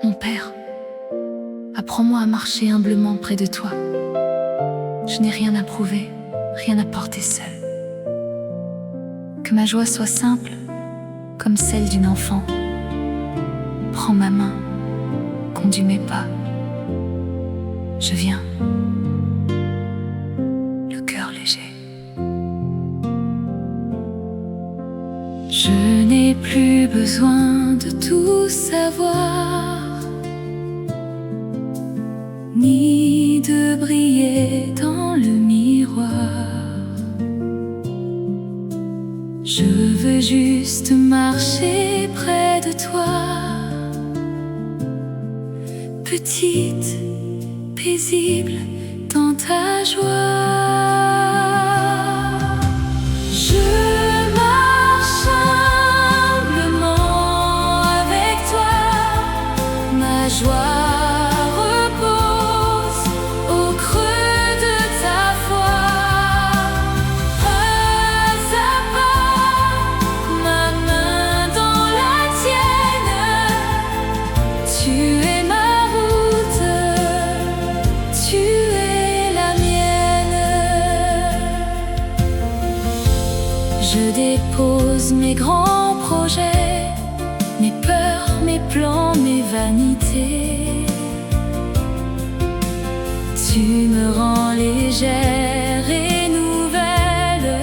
Mon Père, apprends-moi à marcher humblement près de toi. Je n'ai rien à prouver, rien à porter seul. Que ma joie soit simple, comme celle d'une enfant. Prends ma main, conduis mes pas. Je viens, le cœur léger. Je n'ai plus besoin de tout savoir, ni de briller dans le miroir. Je veux juste marcher près de toi, petite, paisible dans ta joie. Je marche humblement avec toi, ma joie repose au creux de ta foi. Pas à pas, ma main dans la tienne, tu es ma route, tu es la mienne. Je dépose mes grands projets, mes peurs, mes plans, mes vanités. Tu me rends légère et nouvelle.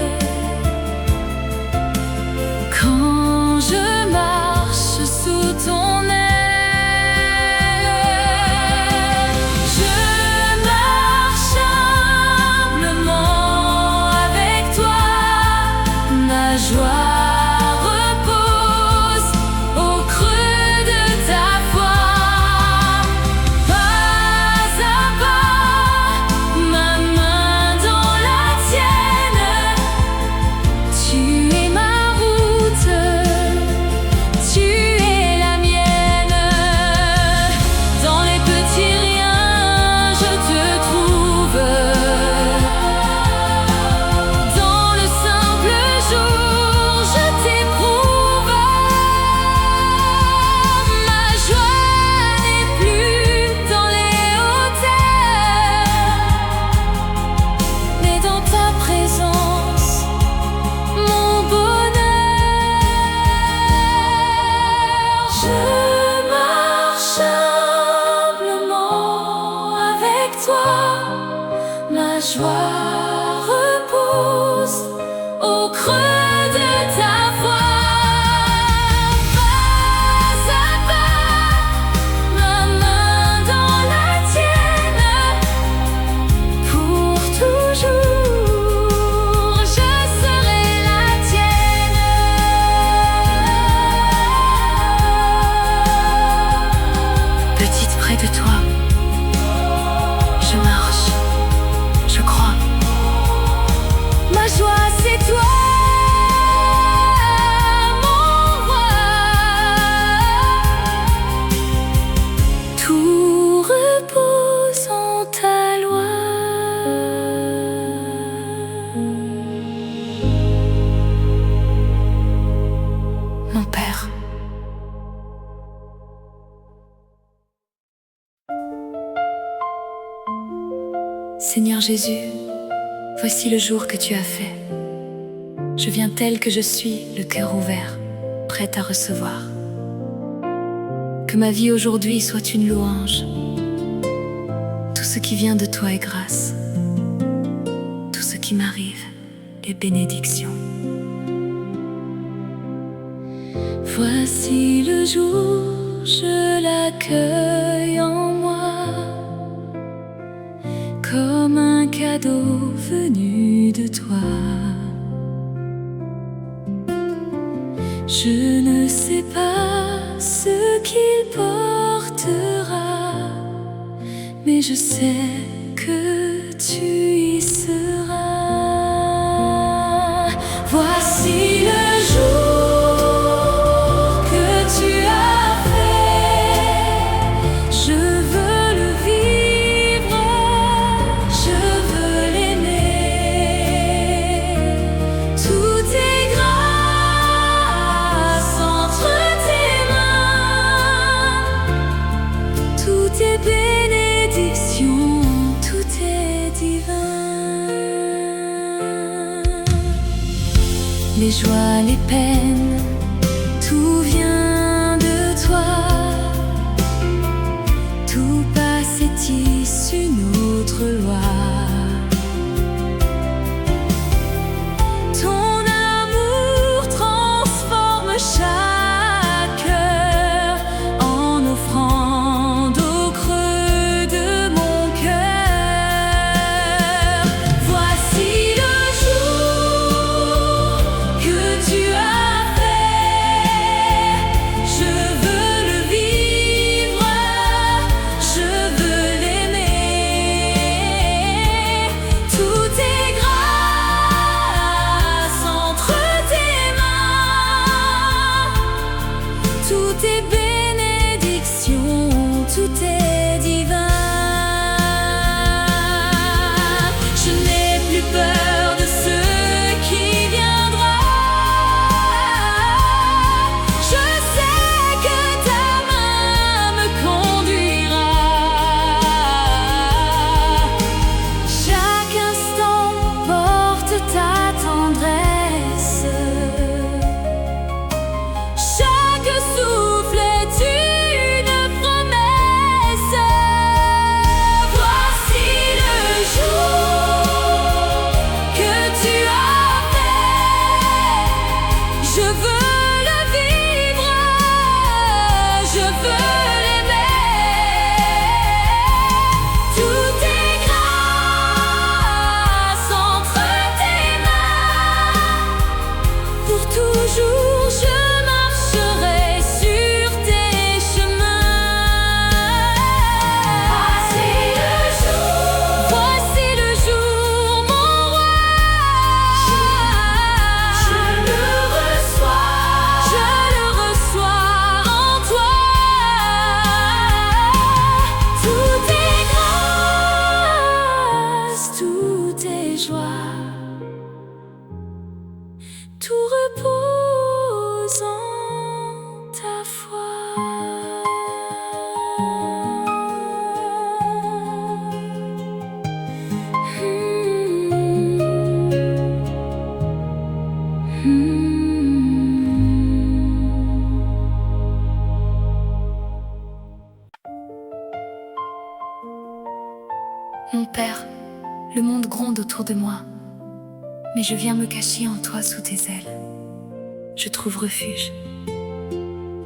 Quand je marche sous ton aile, je marche humblement avec toi, ma joie repose au creux de ta foi. Pas à pas, ma main dans la tienne, tu es ma route, tu es la mienne. Dans les petits riens, je te trouve. Dans le simple jour, je t'éprouve. Ma joie n'est plus dans les hauteurs, mais dans ta présence, mon bonheur. Je marche humblement avec toi, ma joie repose au creux de ta voix. Pas à pas, ma main dans la tienne, pour toujours, je serai la tienne. Petite près de toi, je marche, je crois. Ma joie, c'est toi, mon roi. Tout repose en ta loi. Mon Père. Seigneur Jésus, voici le jour que tu as fait. Je viens tel que je suis, le cœur ouvert, prête à recevoir. Que ma vie aujourd'hui soit une louange. Tout ce qui vient de toi est grâce. Tout ce qui m'arrive est bénédiction. Voici le jour, je l'accueille en moi, comme un cadeau venu de toi. Je ne sais pas ce qu'il portera, mais je sais que tu y seras. Voici le jour que tu as fait. Je veux le vivre, je veux l'aimer. Tout est grâce entre tes mains. Tout est bénédiction, tout est divin. Je n'ai plus peur de ce qui viendra. Je sais que ta main me conduira. Chaque instant porte ta tendresse. Chaque souffle est une promesse. Voici le jour que tu as fait. Je veux le vivre, je veux l'aimer. Tout est grâce entre tes mains. Pour toujours je marcherai sur tes chemins. Voici le jour, mon roi. Je le reçois en toi. Tout est grâce, tout est joie. Tout repose en ta foi. Mon père, le monde gronde autour de moi, mais je viens me cacher en toi sous tes ailes. Je trouve refuge.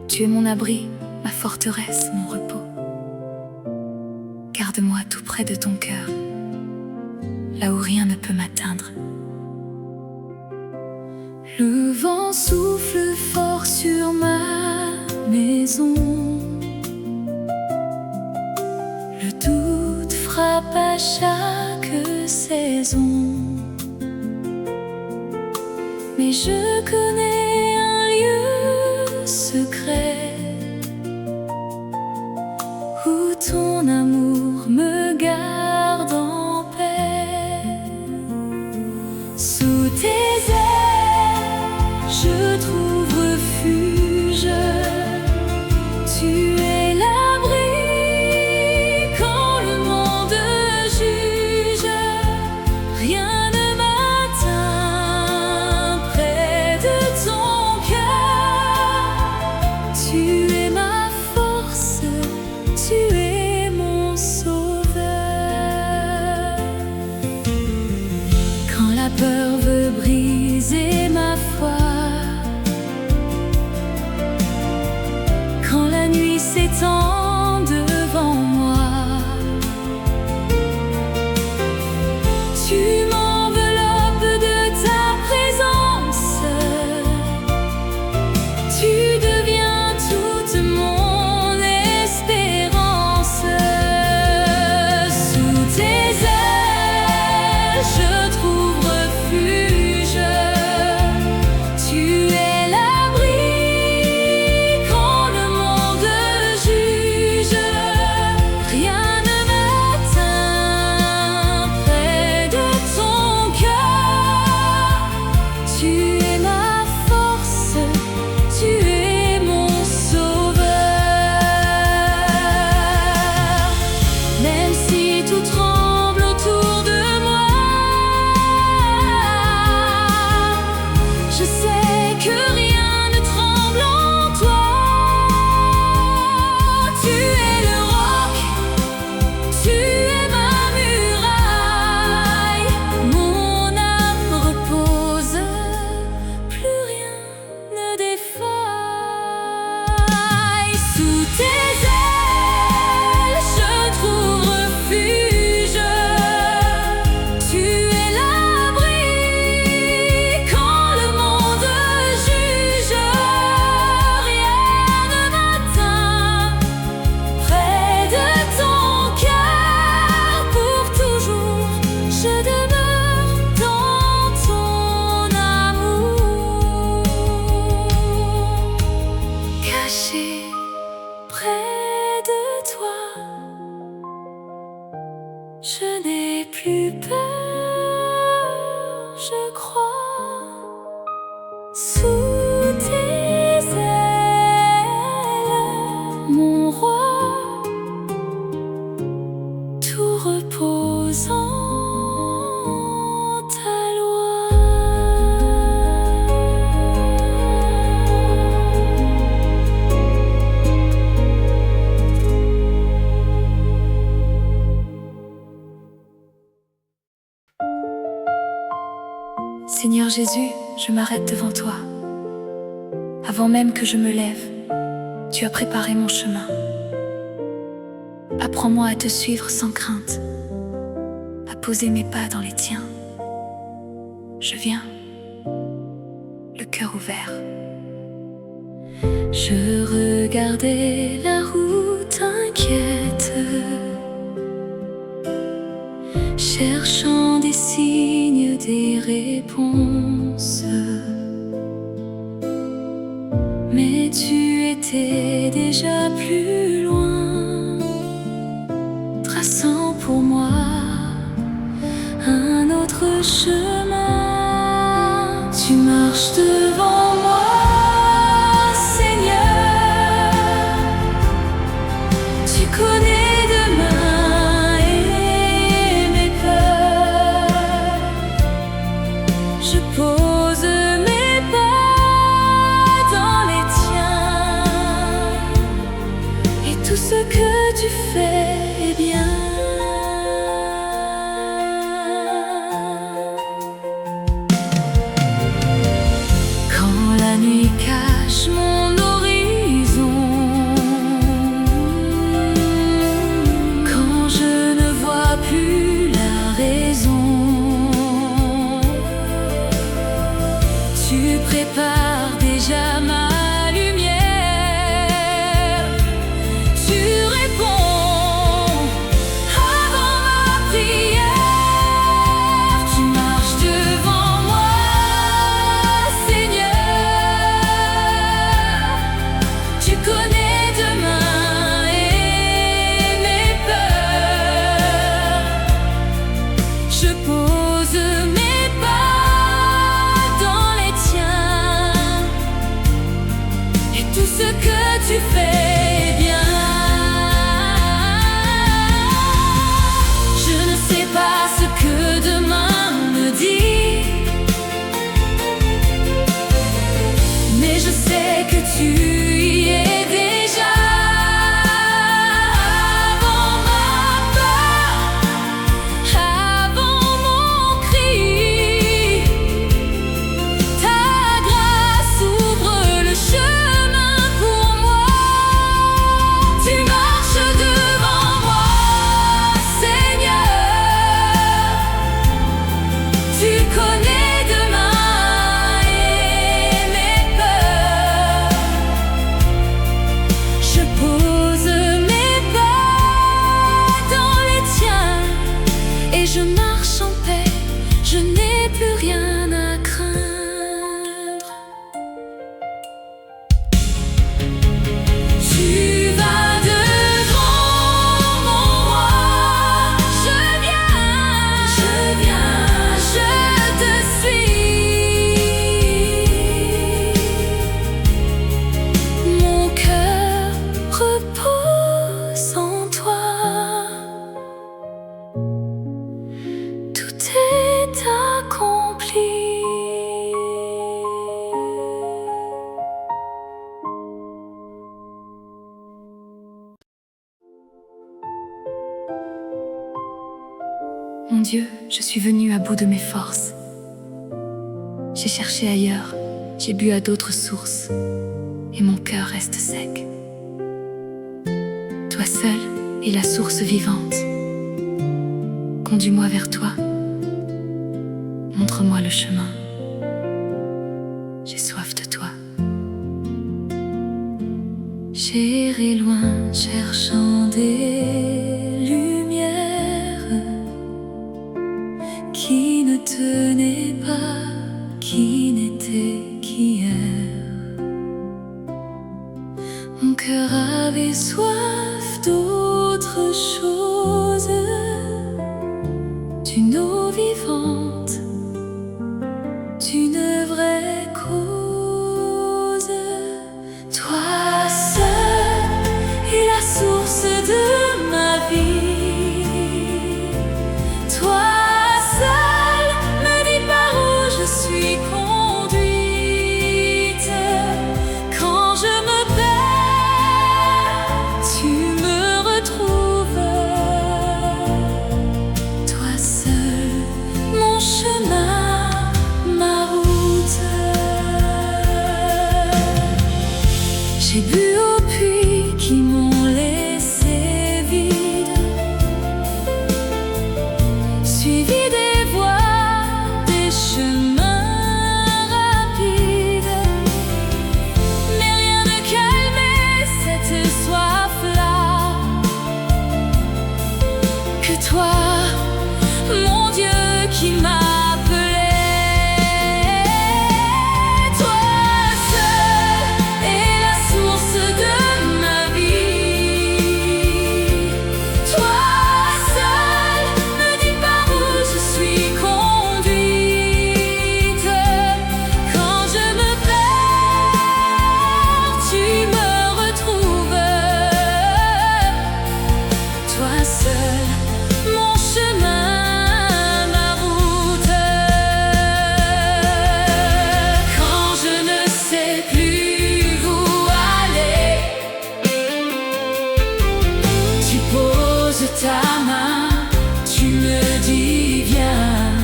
Tu es mon abri, ma forteresse, mon repos. Garde-moi tout près de ton cœur, là où rien ne peut m'atteindre. Le vent souffle fort sur ma maison. Le doute frappe à chaque saison. Mais je connais un lieu secret où ton amour me garde en paix. Sous tes ailes, je trouve refuge. Tu es l'abri quand le monde juge. Rien ne m'atteint près de ton cœur. Tu es ma force, tu es mon sauveur. Quand la peur veut briser ma foi, quand la nuit s'étend devant moi, tu m'enveloppes de ta présence. Tu deviens toute mon espérance. Sous tes ailes, je trouve refuge. Tu es l'abri quand le monde juge. près de toi. Je n'ai plus peur, je crois. Sous tes ailes, mon roi, tout repose en ta loi. Seigneur Jésus, je m'arrête devant toi. Avant même que je me lève, tu as préparé mon chemin. Apprends-moi à te suivre sans crainte, à poser mes pas dans les tiens. Je viens, le cœur ouvert. Je regardais la route inquiète, cherchant des signes, des réponses. Mais tu étais déjà plus loin, traçant pour moi un autre chemin. Tu marches devant moi, Seigneur. Tu connais demain et mes peurs. Je pose mes pas dans les tiens, et tout ce que tu fais est bien. Quand la nuit cache mon horizon, quand je ne vois plus la raison, tu prépares déjà ma lumière. Tu réponds avant ma prière. Tu marches devant moi, Seigneur. Tu connais demain et mes peurs. Je pose mes pas dans les tiens, et tout ce que tu fais est bien. Je ne sais pas ce que demain me dit, mais je sais que tu y es déjà. Avant ma peur, avant mon cri, ta grâce ouvre le chemin pour moi. Tu marches devant moi, Seigneur. Tu connais demain et mes peurs. Je pose mes pas dans les tiens, et je marche en paix. Je n'ai plus rien à craindre. Tu vas devant mon roi. Je viens, je te suis. Mon cœur repose en toi. Tout est accompli. Mon Dieu, je suis venue à bout de mes forces. J'ai cherché ailleurs, j'ai bu à d'autres sources, et mon cœur reste sec. Toi seul es la source vivante. Conduis-moi vers toi. Montre-moi le chemin. J'ai soif de toi. J'irai loin cherchant des lumières qui ne tenaient pas, qui n'étaient qu'hier. Mon cœur cœur avait soif d'autre chose, d'une eau vivante, d'une vraie cause. Toi seul es la source de ma vie. Toi seul me dis par où je suis conduite. Quand je me perds, tu me retrouves. Toi seul, mon chemin, ma route. J'ai bu au puits qui m'ont laissé vide, suivi des voies, des chemins rapides, mais rien ne calmait cette soif-là que toi, mon Dieu, qui m'appelais. Toi seul est la source de ma vie. Toi seul me dis par où je suis conduite. Quand je me perds, tu me retrouves. Toi seul, mon chemin, ma route. Quand je ne sais plus où aller, tu poses ta main, tu me dis viens.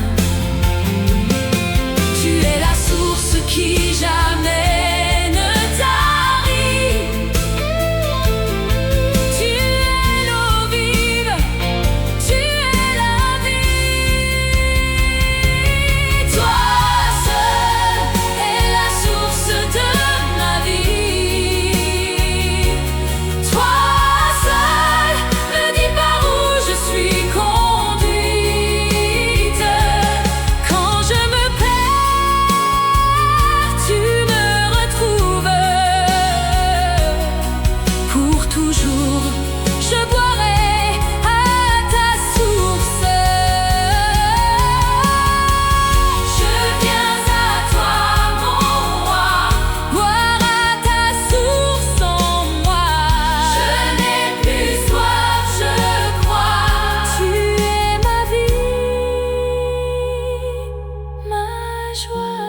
Tu es la source qui jamais ne tarit. Tu es l'eau vive, tu es la vie. Toi seul est la source de ma vie. Toi seul me dis par où je suis conduite. Quand je me perds, tu me retrouves. Pour toujours, je boirai à ta source. Je viens à toi, mon roi, boire à ta source en moi. Je n'ai plus soif, je crois. Tu es ma vie, ma joie.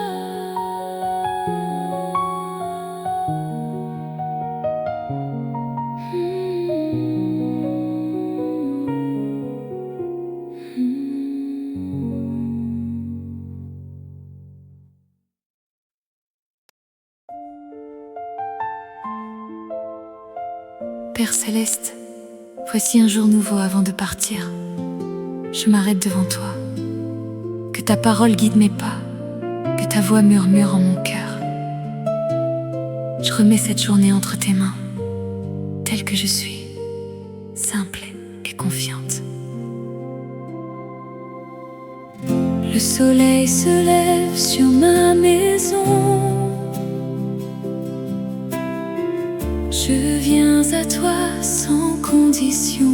Père Céleste, voici un jour nouveau avant de partir. Je m'arrête devant toi. Que ta parole guide mes pas, que ta voix murmure en mon cœur. Je remets cette journée entre tes mains, telle que je suis, simple et confiante. Le soleil se lève sur ma maison. Je viens à toi sans condition.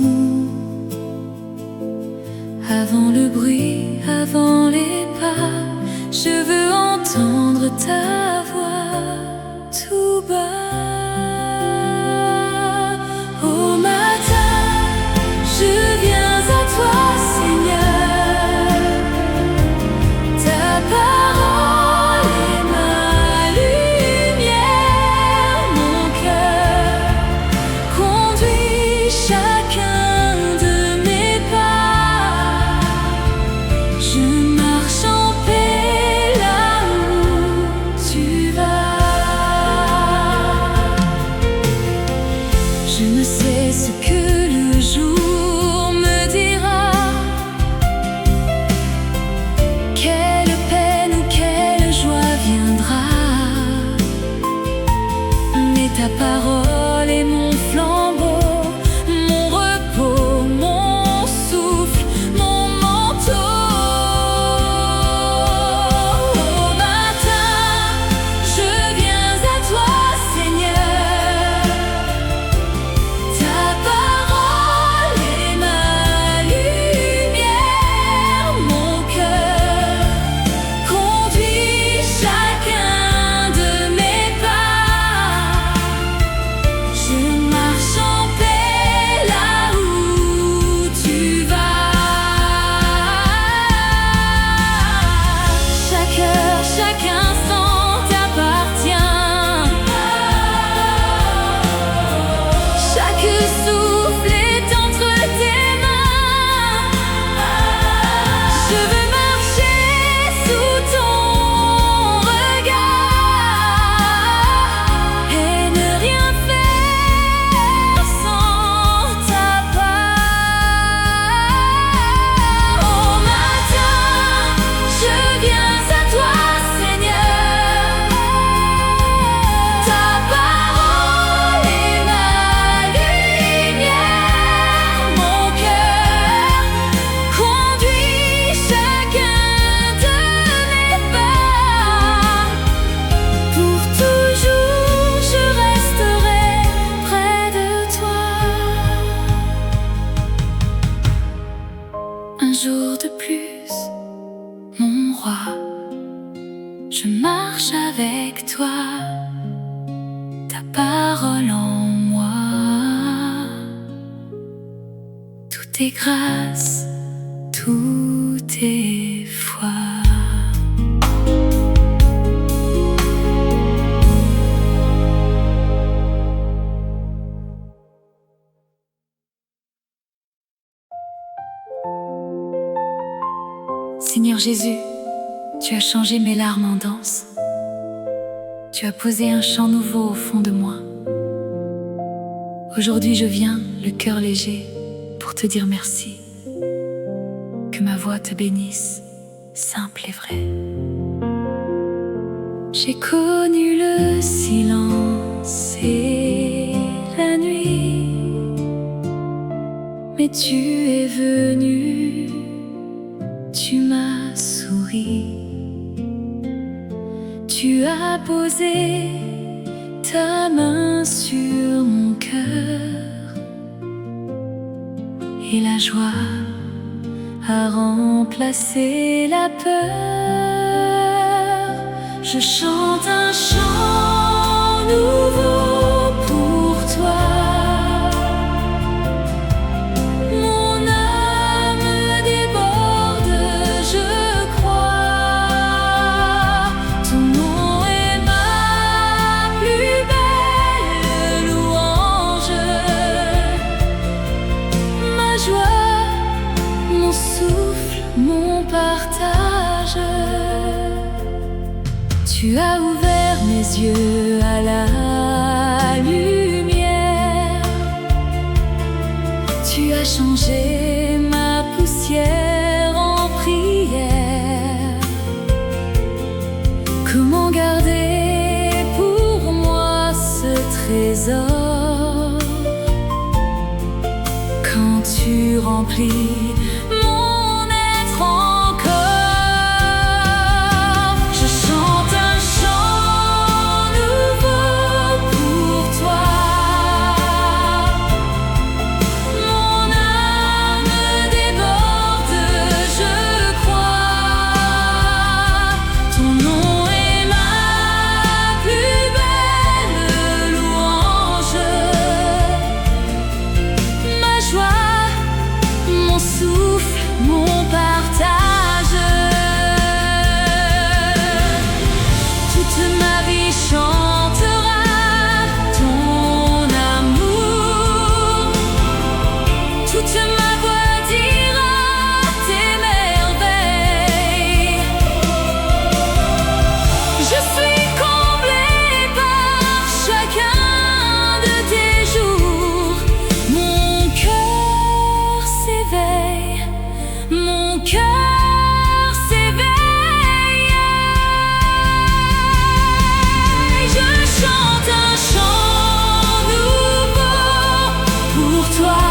Avant le bruit, avant les pas, je veux entendre ta voix tout bas. Au matin, je viens à toi, Seigneur. Ta parole est ma lumière, mon cœur conduit chacun de mes pas. Je marche en paix là où tu vas. est grâce, tout est foi. Seigneur Jésus, tu as changé mes larmes en danse. Tu as posé un chant nouveau au fond de moi. Aujourd'hui je viens, le cœur léger, pour te dire merci. Que ma voix te bénisse, simple et vraie. J'ai connu le silence et la nuit, mais tu es venu, tu m'as souri. Tu as posé ta main sur mon cœur et la joie a remplacé la peur. Je chante un chant nouveau pour toi. Mon âme déborde, je crois. Ton nom est ma plus belle louange, ma joie, mon souffle, mon partage. Tu as ouvert mes yeux à la lumière. Tu as changé ma poussière en prière. Comment garder pour moi ce trésor quand tu remplis mon être encore? Je chante un chant nouveau pour toi. Mon âme déborde, je crois. Ton nom est ma plus belle louange, ma joie, mon souffle, mon partage. Toute ma vie chantera ton amour. Toute ma voix dira tes merveilles. Je suis comblée par chacun de tes jours. Mon cœur s'éveille, mon cœur s'éveille. Je chante un chant nouveau pour toi.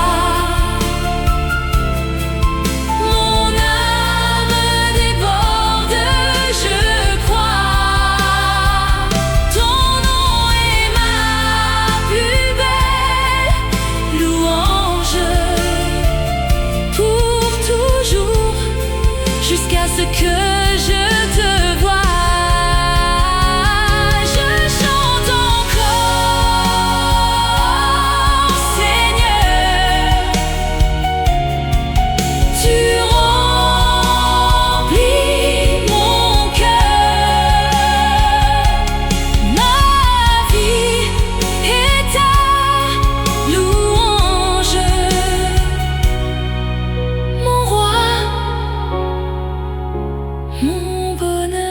Mon âme déborde, je crois. Ton nom est ma plus belle louange, pour toujours, jusqu'à ce que je te voie. Je chante encore, Seigneur. Tu remplis mon cœur. Ma vie est ta louange, mon roi, mon bonheur.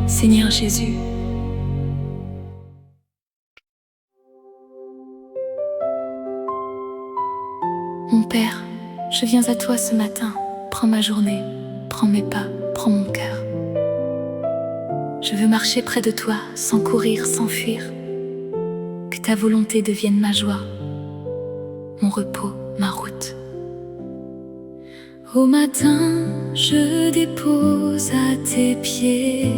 Seigneur Jésus, mon Père, je viens à toi ce matin. Prends ma journée, prends mes pas, prends mon cœur. Je veux marcher près de toi, sans courir, sans fuir. Que ta volonté devienne ma joie, mon repos, ma route. Au matin, je dépose à tes pieds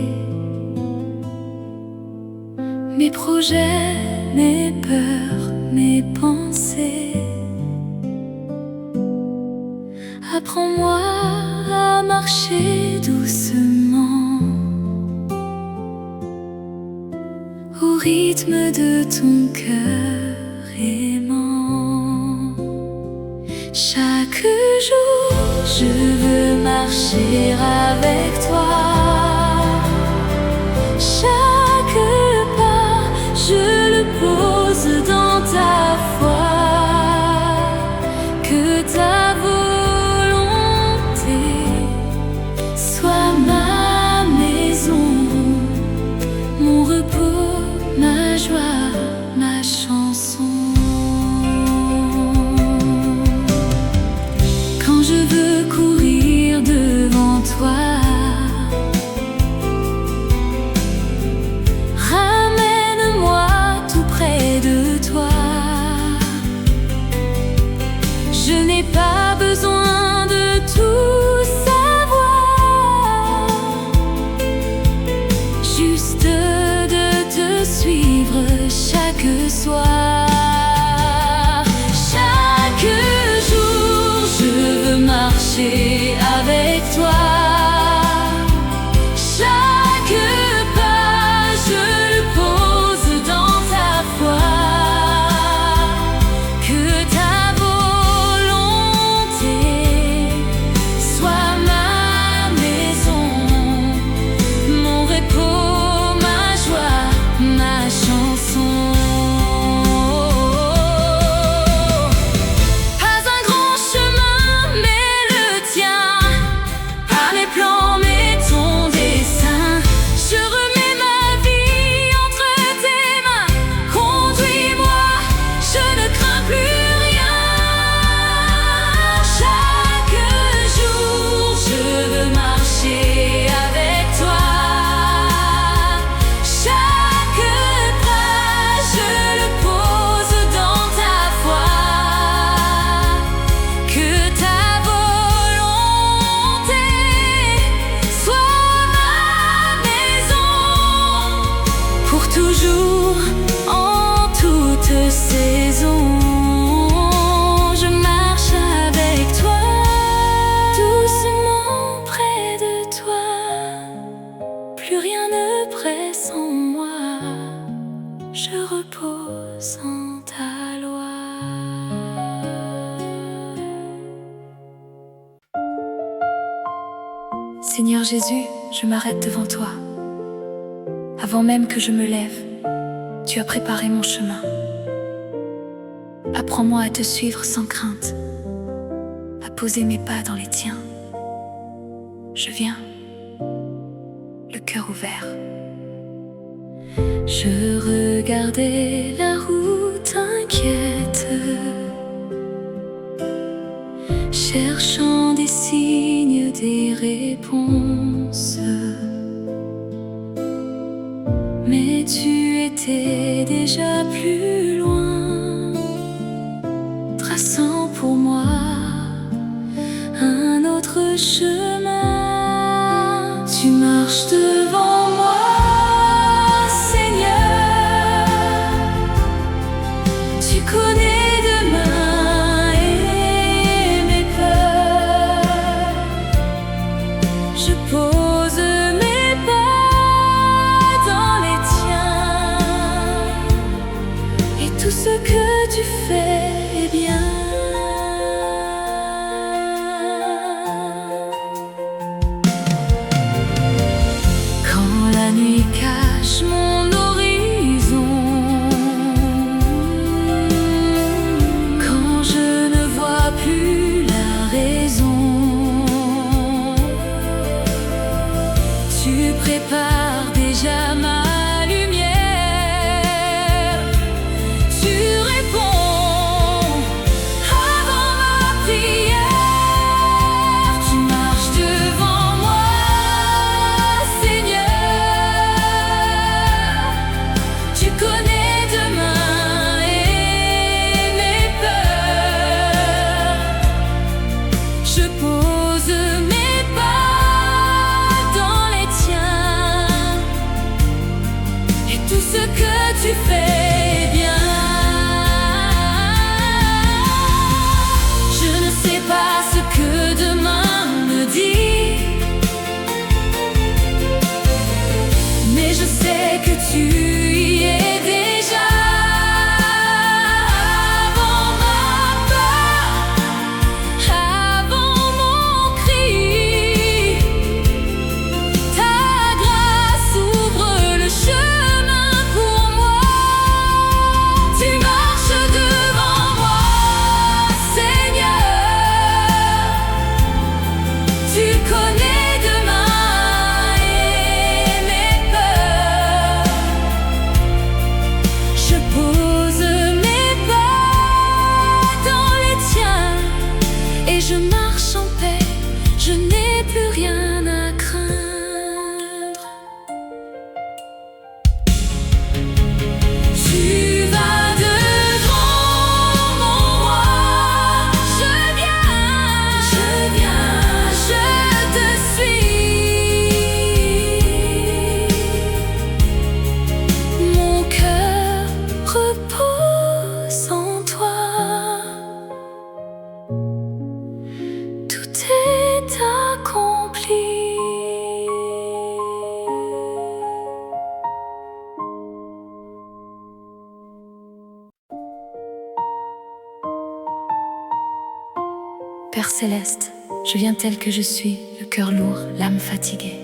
mes projets, mes peurs, mes pensées. Apprends-moi à marcher doucement rythme de ton cœur aimant. Chaque jour, je veux marcher avec toi. Chaque pas, je le pose dans ta foi. Que ta volonté soit ma maison, mon repos, ma joie, ma chanson. Quand je veux courir devant toi, ramène-moi tout près de toi. Je n'ai pas besoin de tout savoir, juste de te suivre chaque soir. Chaque jour, je veux marcher avec toi. Chaque pas, je le pose dans ta foi. Que ta volonté soit ma maison, mon repos, ma joie, ma chanson. Pas un grand chemin, mais le tien. Pas mes plans, mais ton dessein. Je remets ma vie entre tes mains. Conduis-moi, je ne crains plus rien. Chaque jour, je veux marcher avec toi. Chaque pas, je le pose dans ta foi. Que ta volonté soit ma maison, pour toujours, en toute saison. Je marche avec toi, doucement près de toi. Plus rien ne presse en moi, je repose en ta loi. Seigneur Jésus, je m'arrête devant toi. Avant même que je me lève, tu as préparé mon chemin. Apprends-moi à te suivre sans crainte, à poser mes pas dans les tiens. Je viens, le cœur ouvert. Je regardais la route inquiète, cherchant des signes, des réponses. Mais tu étais déjà plus loin, traçant pour moi un autre chemin. Tu marches devant moi, Seigneur. Tu connais demain et mes peurs. Je pose mes pas dans les tiens, et tout ce que tu fais est bien. Quand la nuit cache mon horizon, quand je ne vois plus la raison, tu prépares déjà ma lumière. Tu réponds avant ma prière. Tu marches devant moi, Seigneur. Tu connais demain et mes peurs. Je pose mes pas dans les tiens, et tout ce que tu fais est bien. Je ne sais pas ce que demain me dit, mais je sais que tu y es Père céleste, je viens tel que je suis, le cœur lourd, l'âme fatiguée.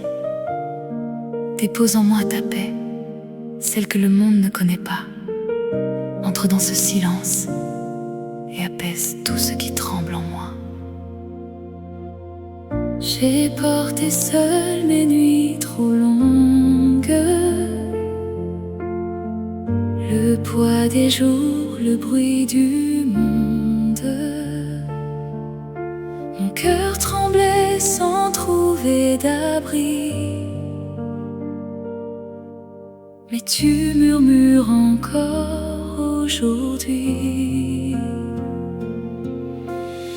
Dépose en moi ta paix, celle que le monde ne connaît pas. Entre dans ce silence et apaise tout ce qui tremble en moi. J'ai porté seul mes nuits trop longues, le poids des jours, le bruit du monde. Mon cœur tremblait sans trouver d'abri, mais tu murmures encore aujourd'hui.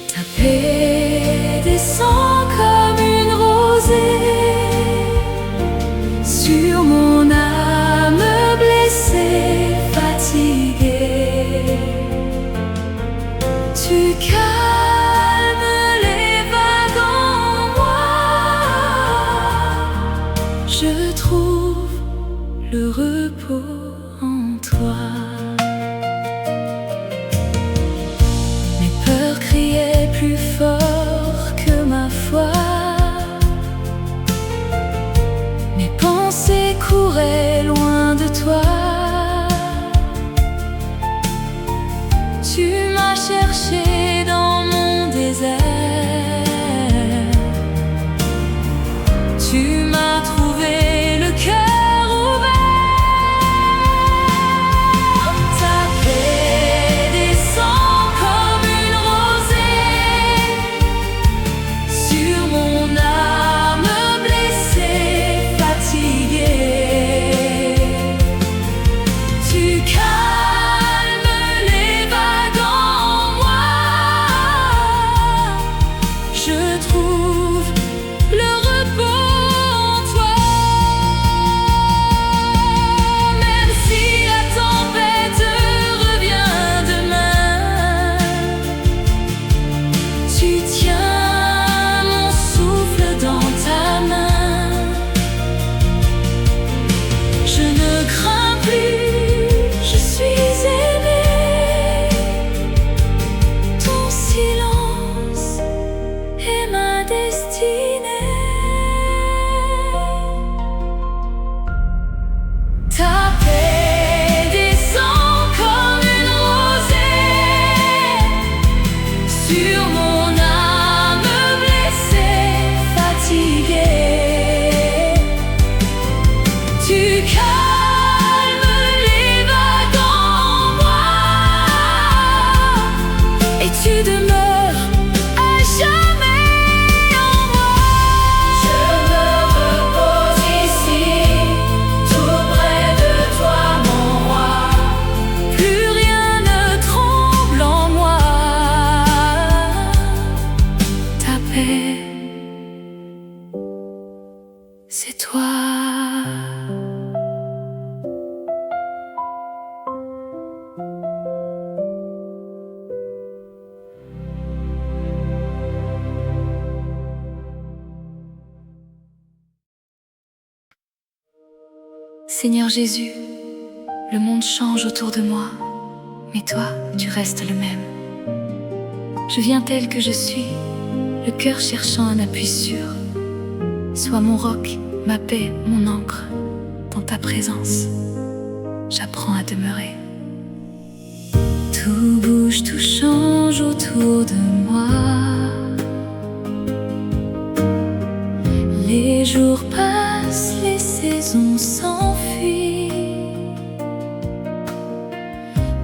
Ta paix descend comme une rosée sur mon âme blessée, fatiguée. Tu calmes les vagues en moi. Je trouve le repos en toi. Mes peurs criaient plus fort que ma foi. Mes pensées couraient loin de toi. Tu m'as cherché dans mon désert. Tu m'as trouvé le cœur ouvert. Ta paix descend comme une rosée sur mon âme blessée, fatiguée. Tu calmes les vagues en moi. Je trouve le repos en toi. Même si la tempête revient demain, tu tiens mon souffle dans ta main. Je ne crains plus, je suis aimée. Ton silence est ma destinée. Ta paix descend comme une rosée sur mon âme blessée, fatiguée. Tu calmes les vagues en moi et tu demeures à jamais en moi. Je me repose ici, tout près de toi, mon roi. Plus rien ne tremble en moi. Ta paix, c'est toi. Seigneur Jésus, le monde change autour de moi, mais toi, tu restes le même. Je viens tel que je suis, le cœur cherchant un appui sûr. Sois mon roc, ma paix, mon ancre. Dans ta présence, j'apprends à demeurer. Tout bouge, tout change autour de moi. Les jours passent, les saisons s'enfuient,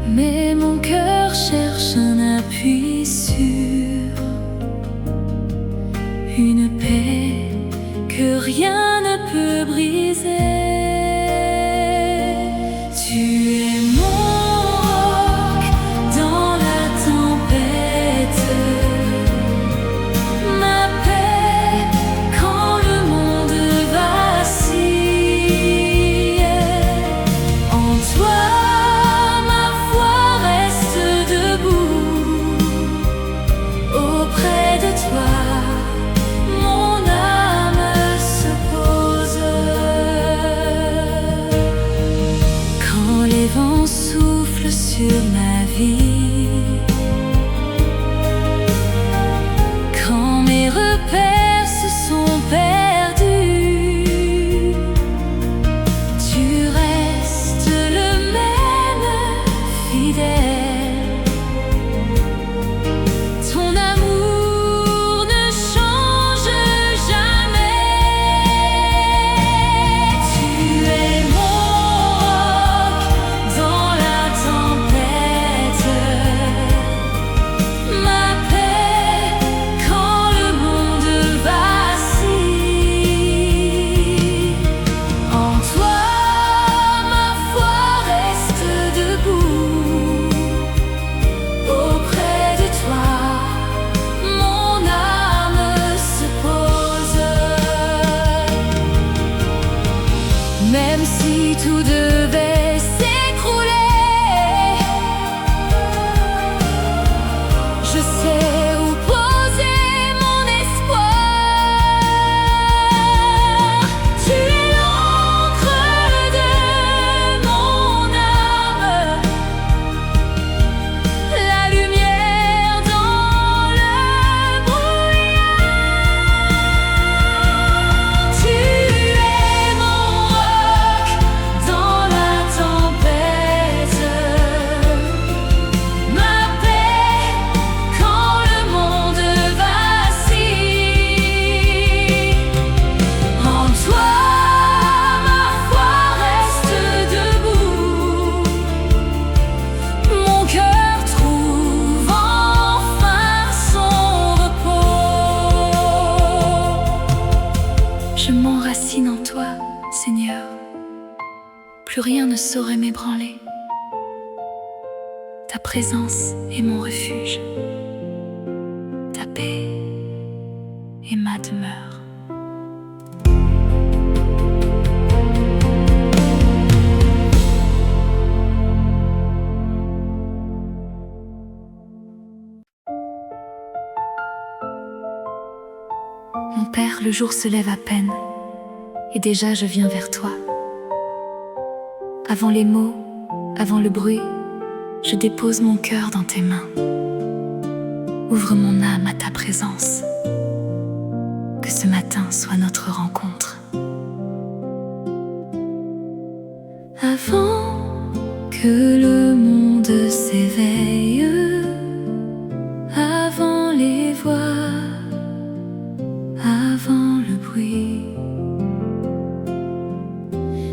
mais mon cœur cherche un appui sûr, une paix que rien ne peut briser. Tu es mon roc dans la tempête, ma paix quand le monde vacille. En toi, ma foi reste debout. Auprès de toi, mon âme se pose. Quand les vents soufflent sur ma vie, si tout devait s'écrouler, je sais où poser mon espoir. Tu es l'encre de mon âme, la lumière dans le brouillard. Tu es mon roc dans la tempête, ma paix quand le monde vacille. En toi, ma foi reste debout, mon cœur trouve enfin son repos. Je m'enracine en toi, Seigneur, plus rien ne saurait m'ébranler. Ta présence est mon refuge, ta paix est ma demeure. Mon Père, le jour se lève à peine, et déjà je viens vers toi. Avant les mots, avant le bruit, je dépose mon cœur dans tes mains. Ouvre mon âme à ta présence, que ce matin soit notre rencontre. Avant que le monde s'éveille, avant les voix, avant le bruit,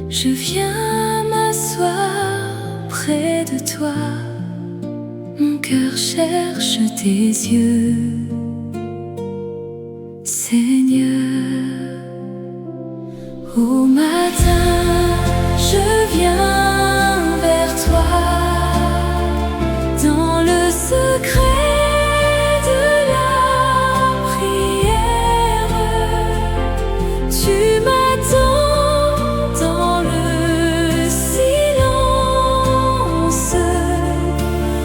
je viens m'asseoir près de toi. Mon cœur cherche tes yeux, Seigneur. Au matin, je viens vers toi, dans le secret de la prière. Tu m'attends dans le silence,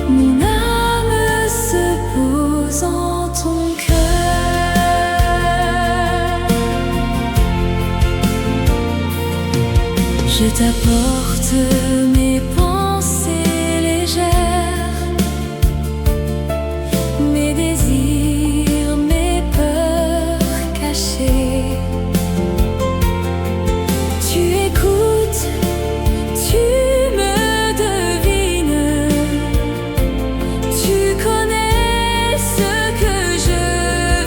mon âme se pose en ton cœur. Je t'apporte mes pensées légères, mes désirs, mes peurs cachées. Tu écoutes, tu me devines, tu connais ce que je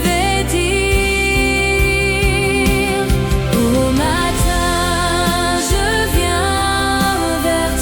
vais dire. Au matin, je viens vers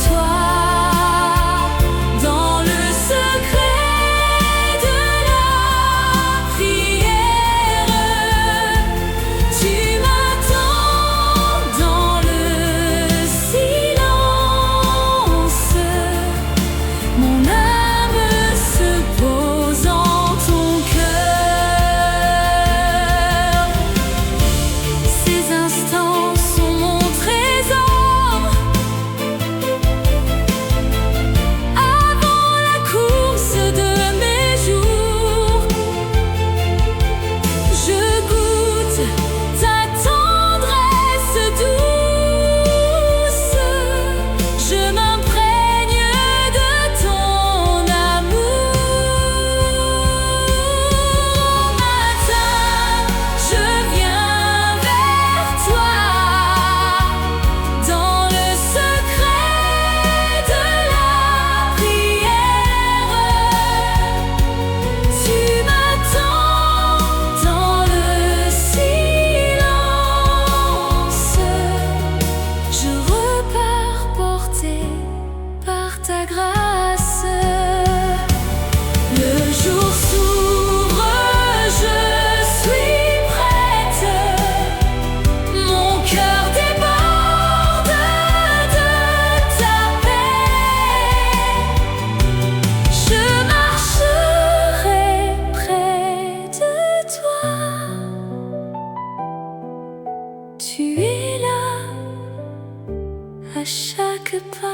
chaque pas.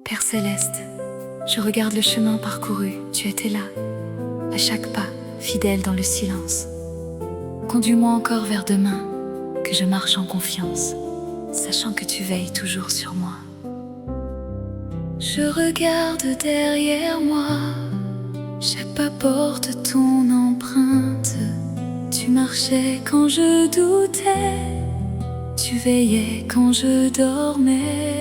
Père céleste, je regarde le chemin parcouru, tu étais là, à chaque pas, fidèle dans le silence. Conduis-moi encore vers demain, que je marche en confiance, sachant que tu veilles toujours sur moi. Je regarde derrière moi, chaque pas porte ton empreinte. Tu marchais quand je doutais, tu veillais quand je dormais.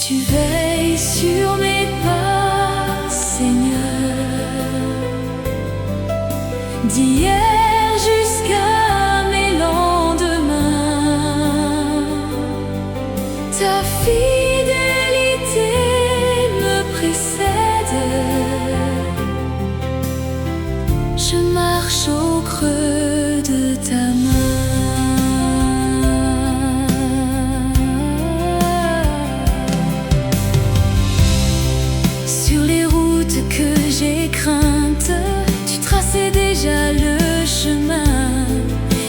Tu veilles sur mes pas, Seigneur, d'hier jusqu'à mes lendemains. Ta fidélité me précède. Je marche au creux de ta main. J'ai crainte, tu traçais déjà le chemin.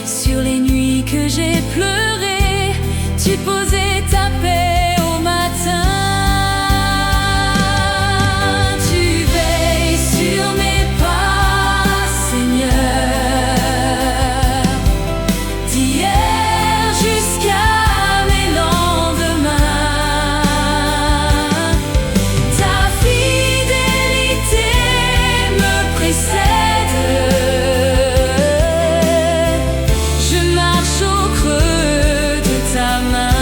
Sur les nuits que j'ai pleuré, tu posais ta paix au matin. Tu veilles sur mes pas, Seigneur, d'hier jusqu'à mes lendemains. Ta fidélité précède. Je marche au creux de ta main.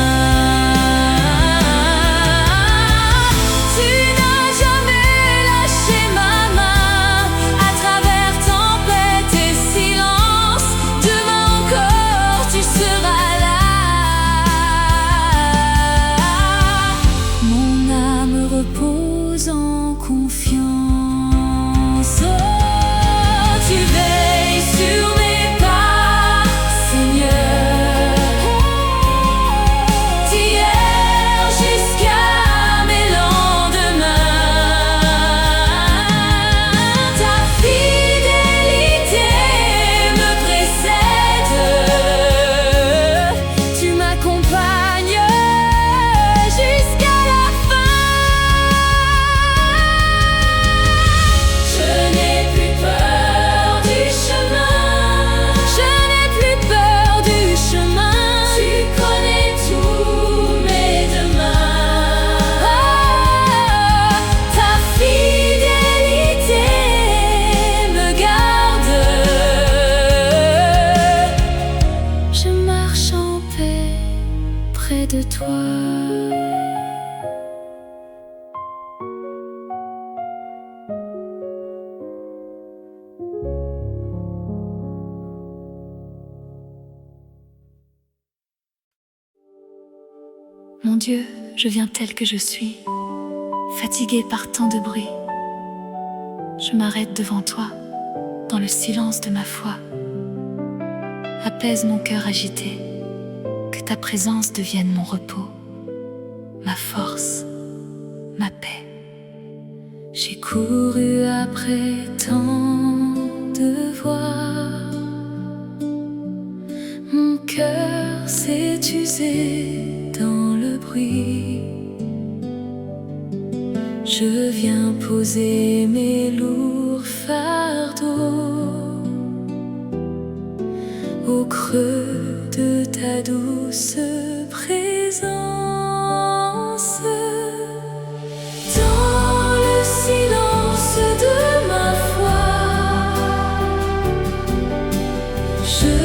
Tu n'as jamais lâché ma main. À travers tempête et silence, demain encore tu seras là. Mon âme repose en confiance. Tu veilles sur mes pas, Seigneur, d'hier jusqu'à mes lendemains. Ta fidélité me précède. Tu m'accompagnes jusqu'à la fin. Je n'ai plus peur du chemin. Je n'ai plus peur du chemin. Tu connais tous mes demains. Oh, ta fidélité me garde. Je marche en paix près de toi. Mon Dieu, je viens tel que je suis, fatiguée par tant de bruit. Je m'arrête devant toi, dans le silence de ma foi. Apaise mon cœur agité, que ta présence devienne mon repos, ma force, ma paix. J'ai couru après tant de voix, mon cœur s'est usé dans le bruit. Je viens poser mes lourds fardeaux au creux de ta douce présence. Dans le silence de ma foi, je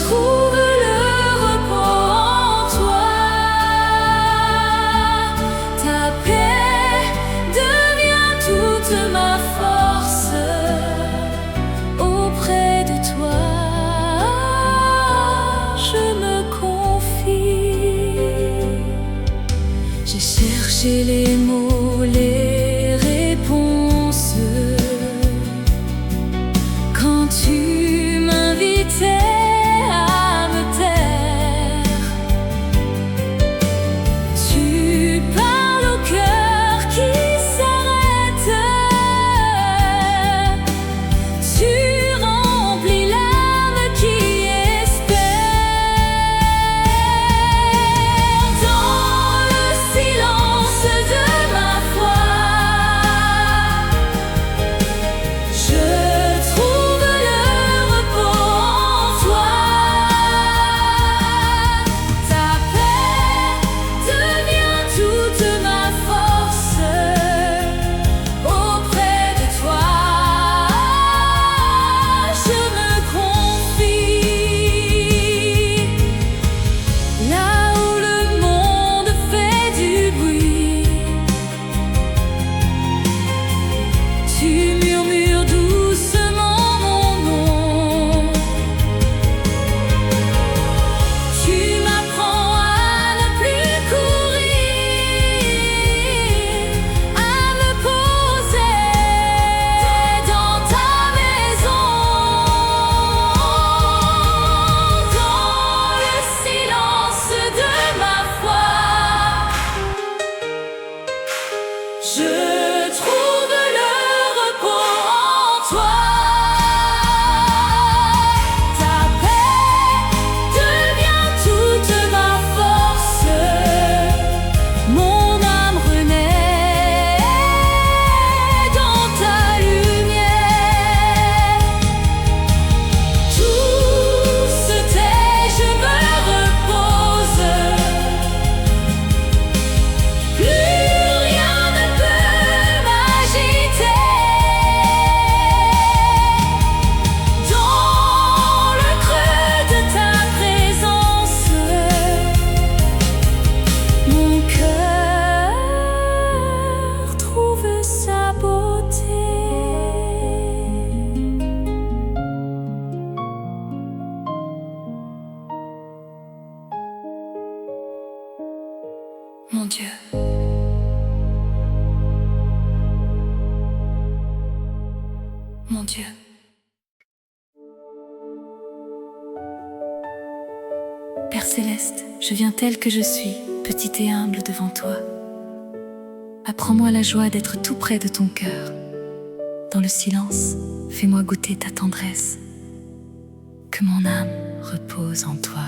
trouve le repos en toi. Ta paix devient toute ma force auprès de toi. Je me confie. J'ai cherché Mon Dieu. Mon Dieu. Père céleste, je viens tel que je suis, petite et humble devant toi. Apprends-moi la joie d'être tout près de ton cœur. Dans le silence, fais-moi goûter ta tendresse. Que mon âme repose en toi.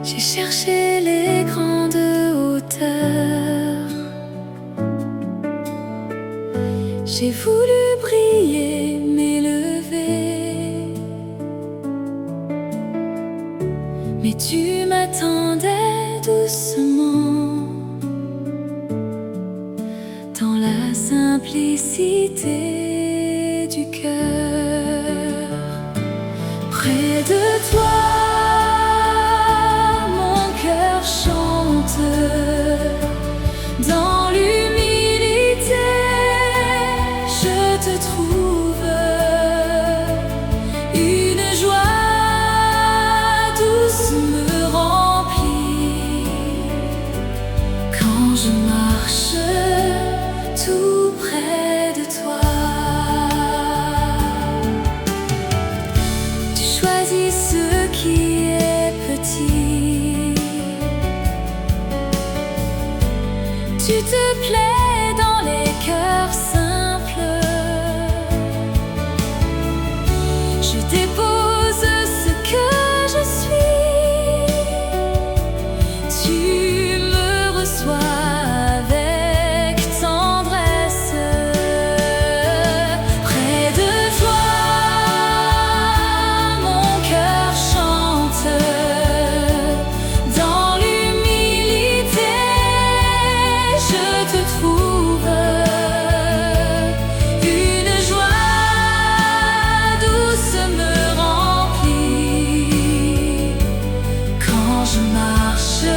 J'ai cherché les grandes hauteurs. J'ai voulu briller, m'élever. Mais tu m'attendais doucement dans la simplicité du cœur. Près de toi, mon cœur chante. Dans l'humilité, je te trouve. Une joie douce me remplit quand je marche tout près de toi. Tu choisis ce qui est petit. Tu te plais dans les cœurs simples. Je dépose ce que je suis. Tu me reçois avec tendresse. Près de toi, mon cœur chante. Dans l'humilité, je te trouve. Une joie douce me remplit quand je marche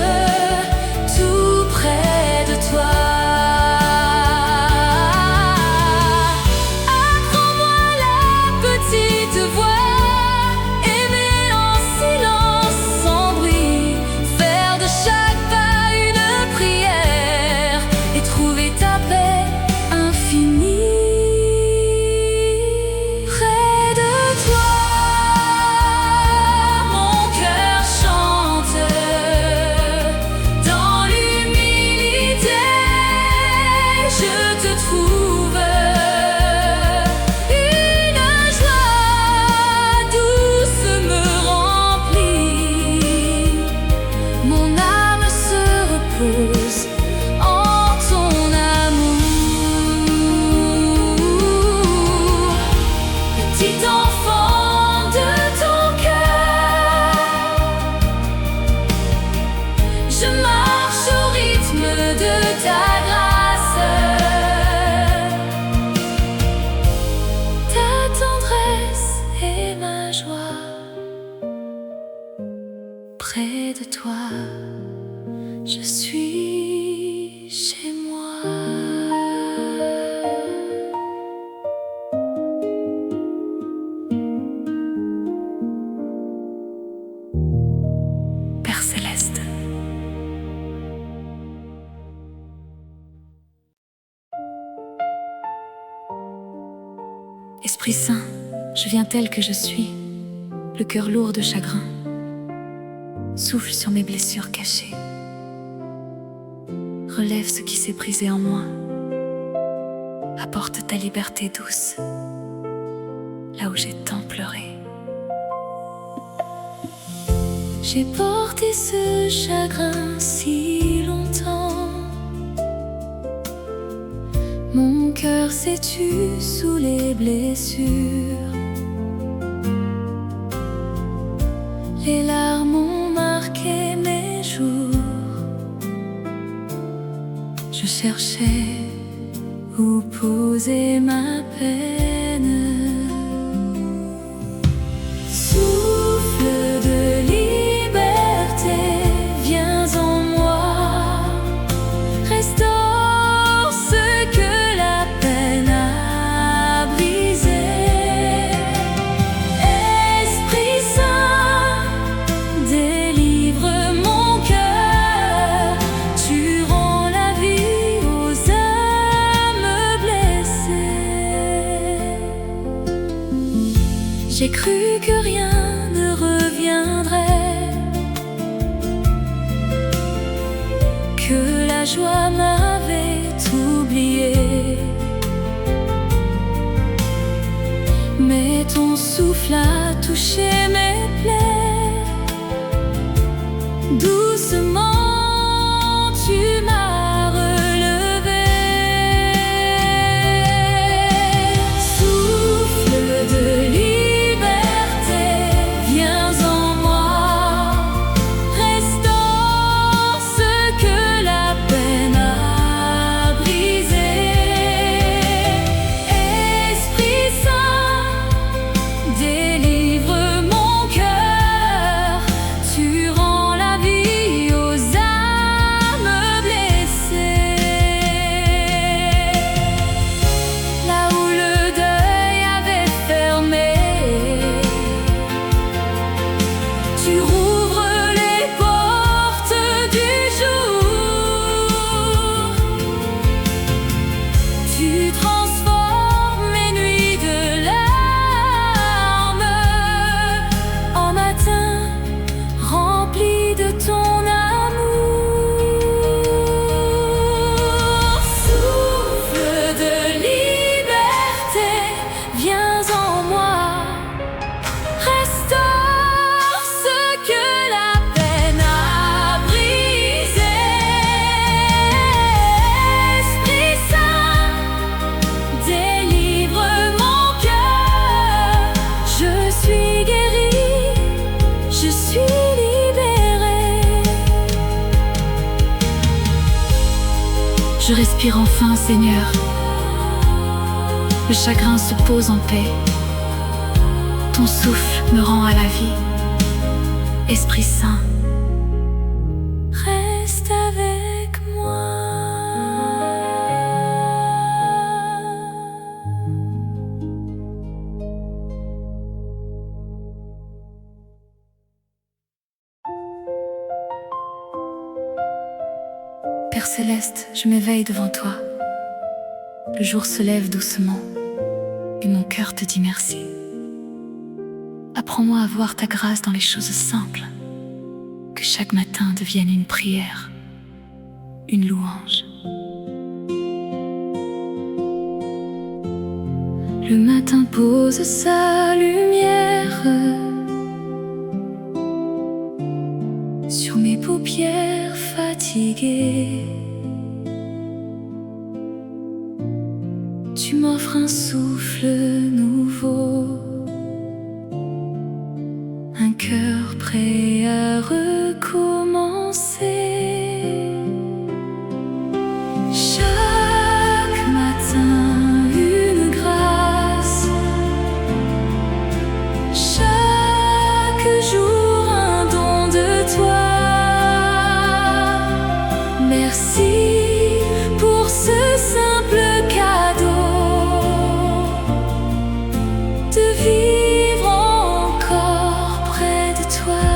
tout près de toi. Apprends-moi la petite voix, aimer en silence sans bruit, faire de chaque pas une prière et trouver ta paix infinie. Près de toi, mon cœur chante. Dans l'humilité, je te trouve. Une joie douce me remplit. Mon âme se repose en ton amour. Petit enfant de ton cœur, je marche au rythme de ta grâce. Ta tendresse est ma joie. Près de toi, je suis chez moi. Père céleste. Esprit Saint, je viens tel que je suis, le cœur lourd de chagrin. Souffle sur mes blessures cachées. Relève ce qui s'est brisé en moi. Apporte ta liberté douce, là où j'ai tant pleuré. J'ai porté ce chagrin si longtemps. Mon cœur s'est tu sous les blessures. Les larmes ont marqué mes jours. Je cherchais où poser ma peine. Souffle de liberté, viens en moi. Restaure ce que la peine a brisé. Esprit Saint, délivre J'ai cru que rien ne reviendrait, que la joie m'avait oublié. Mais ton souffle a touché mes plaies. Doucement tu m'as relevé. Souffle de liberté, viens en moi. Restaure ce que la peine a brisé. Esprit Saint, délivre mon cœur. Tu rends la vie aux âmes blessées. Là où le deuil avait fermé, tu rouvres les portes du jour. Tu transformes mes nuits de larmes en matin rempli de ton amour. Souffle de liberté, viens en moi. Restaure ce que la peine a brisé. Esprit Saint, délivre mon cœur. Je suis guérie, je suis libérée. Je respire enfin, Seigneur. Le chagrin se pose en paix. Ton souffle me rend à la vie. Esprit Saint, reste avec moi. Père céleste, je m'éveille devant toi. Le jour se lève doucement et mon cœur te dit merci. Apprends-moi à voir ta grâce dans les choses simples, que chaque matin devienne une prière, une louange. Le matin pose sa lumière sur mes paupières fatiguées. Tu m'offres un souffle nouveau, un cœur prêt à recommencer. Chaque matin une grâce, chaque jour un don de toi. Merci pour ce simple cadeau de vivre encore près de toi.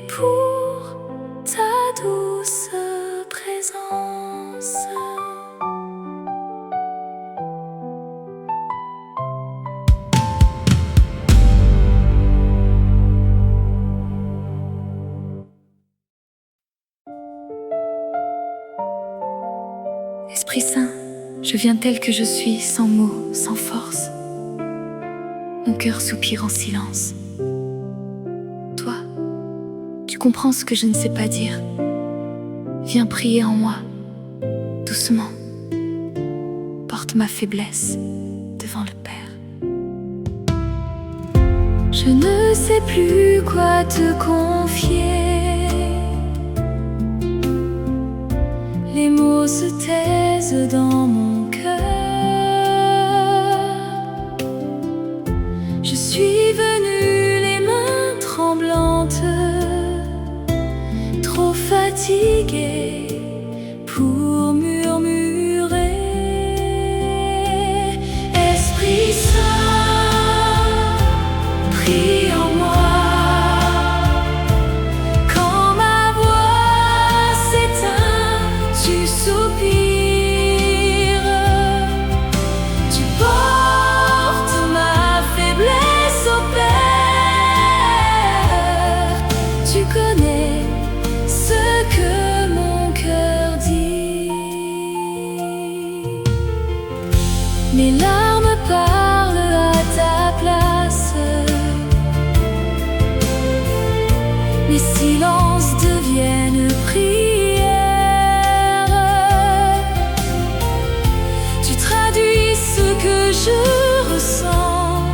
pour ta douce présence. Esprit Saint, je viens tel que je suis, sans mots, sans force. Mon cœur soupire en silence. Toi, tu comprends ce que je ne sais pas dire. Viens prier en moi, doucement. Porte ma faiblesse devant le Père. Je ne sais plus quoi te confier. Les mots se taisent dans mon cœur. Je suis venue les mains tremblantes, trop fatiguée pour murmurer. Esprit Saint, prie en moi. Mes larmes parlent à ta place. Mes silences deviennent prières. Tu traduis ce que je ressens.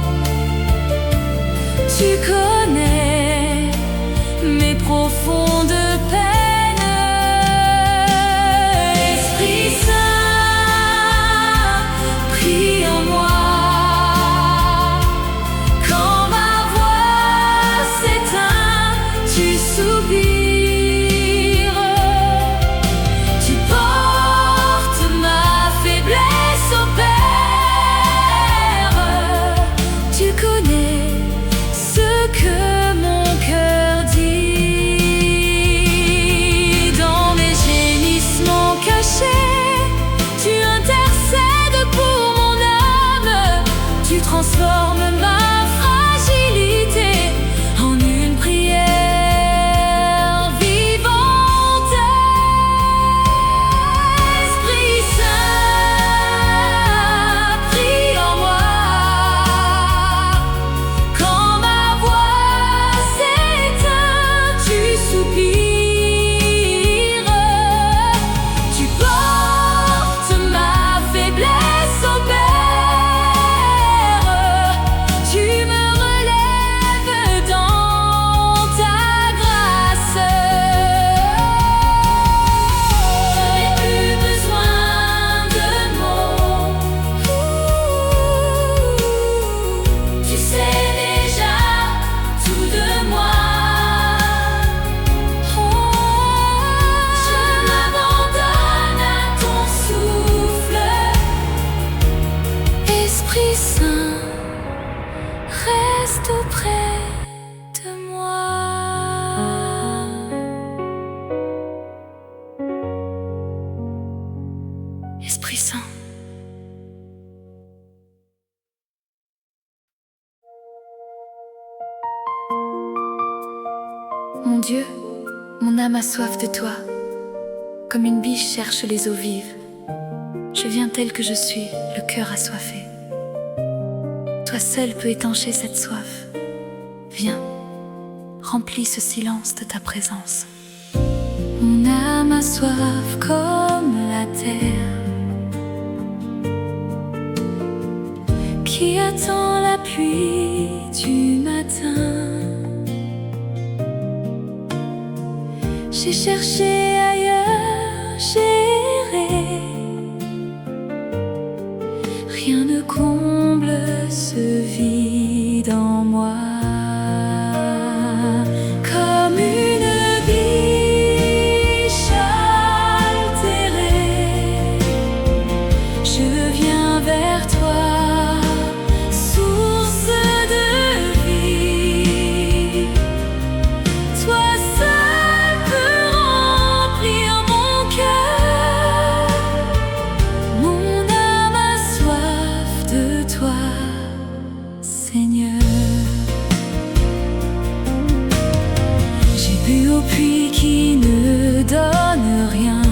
Tu connais mes profondes peines. Transforme ma fragilité en une prière vivante. Esprit Saint, prie en moi. Quand ma voix s'éteint, tu soupires. Tu portes ma faiblesse au Père. Esprit Saint, reste auprès de moi. Esprit Saint. Mon Dieu, mon âme a soif de toi, comme une biche cherche les eaux vives. Je viens tel que je suis, le cœur assoiffé. Toi seul peux étancher cette soif. Viens, remplis ce silence de ta présence. Mon âme a soif comme la terre, qui attend la pluie du matin. J'ai cherché ailleurs, j'ai erré. Rien ne comble ce vide en moi. Comme une biche altérée, je viens vers toi, source de vie. Toi seul bu au puits qui ne donne rien.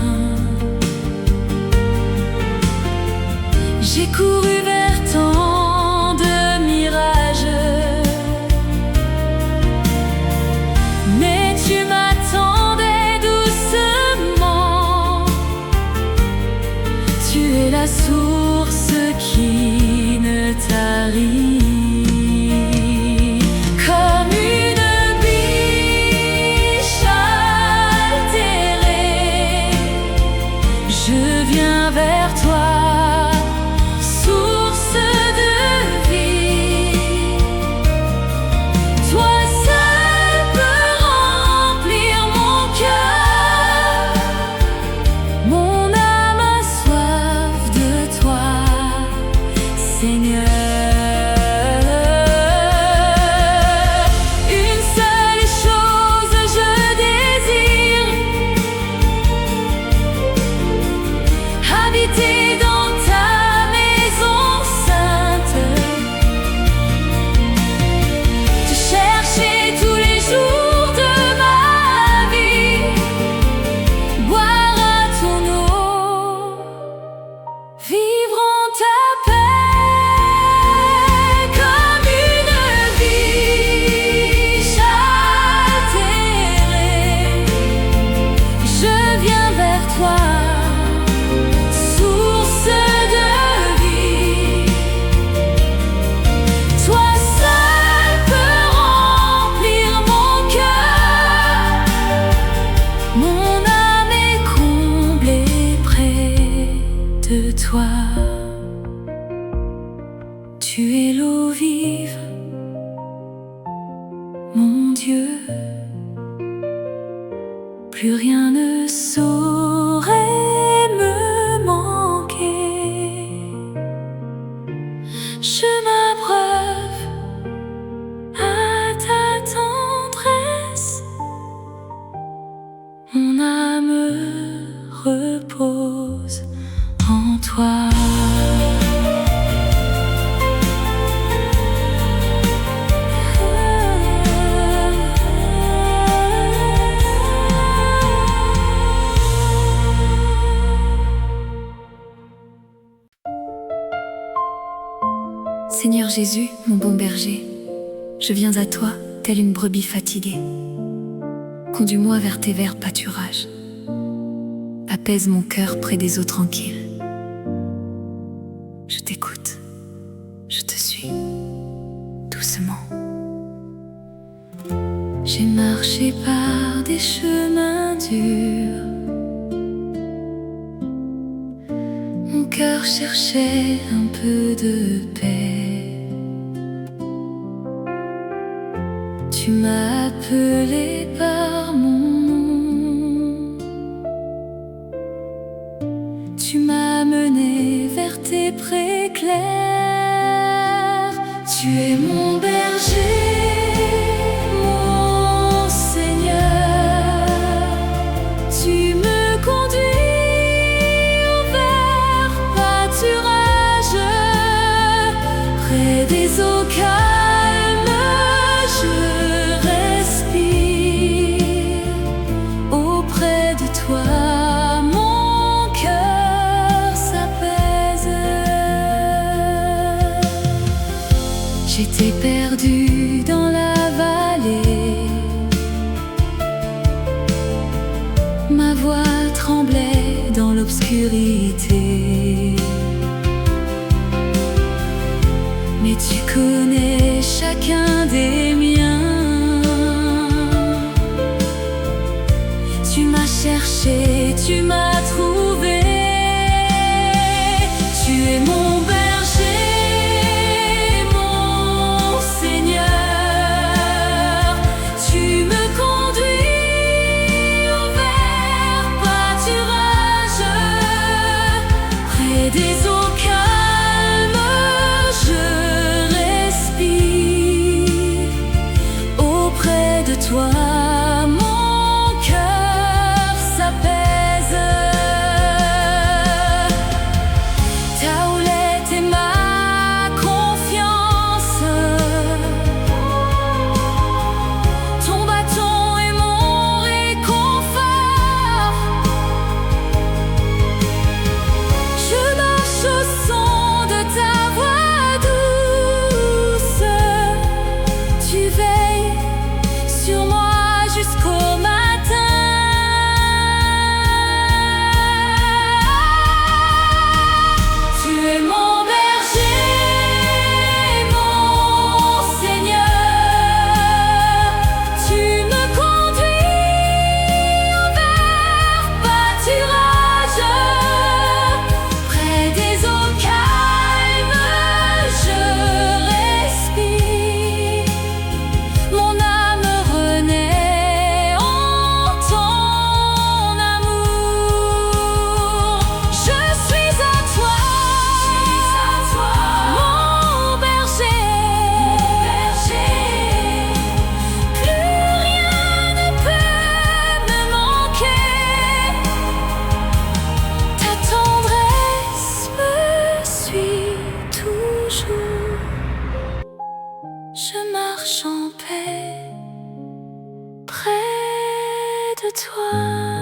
J'ai couru vers tant de mirages, mais tu m'attendais doucement. Tu es la source qui ne tarit. Toi, tu es l'eau vive, mon Dieu. Plus rien ne saurait me manquer. Je m'abreuve à ta tendresse, mon âme repose en toi. Seigneur Jésus, mon bon berger, je viens à toi, telle une brebis fatiguée. Conduis-moi vers tes verts pâturages. Apaise mon cœur près des eaux tranquilles. Je t'écoute, je te suis, doucement. J'ai marché par des chemins durs. Mon cœur cherchait un peu de paix. Tu m'as appelé par mon nom. Tu m'as mené vers tes prés clairs. Tu es mon berger, mon Seigneur. Tu me conduis au vert pâturage, près des eaux calmes. Je respire auprès de toi. Mon cœur s'apaise. J'étais perdu dans la vallée. Ma voix tremblait dans l'obscurité. Mais tu connais chacun des miens. Tu m'as cherché, tu m'as trouvé. Tu es mon berger, mon Seigneur. Tu me conduis au vert pâturage, près des eaux calmes. Je respire auprès de toi. Mon cœur s'apaise. Ta houlette est ma confiance. Ton bâton est mon Je marche en paix près de toi.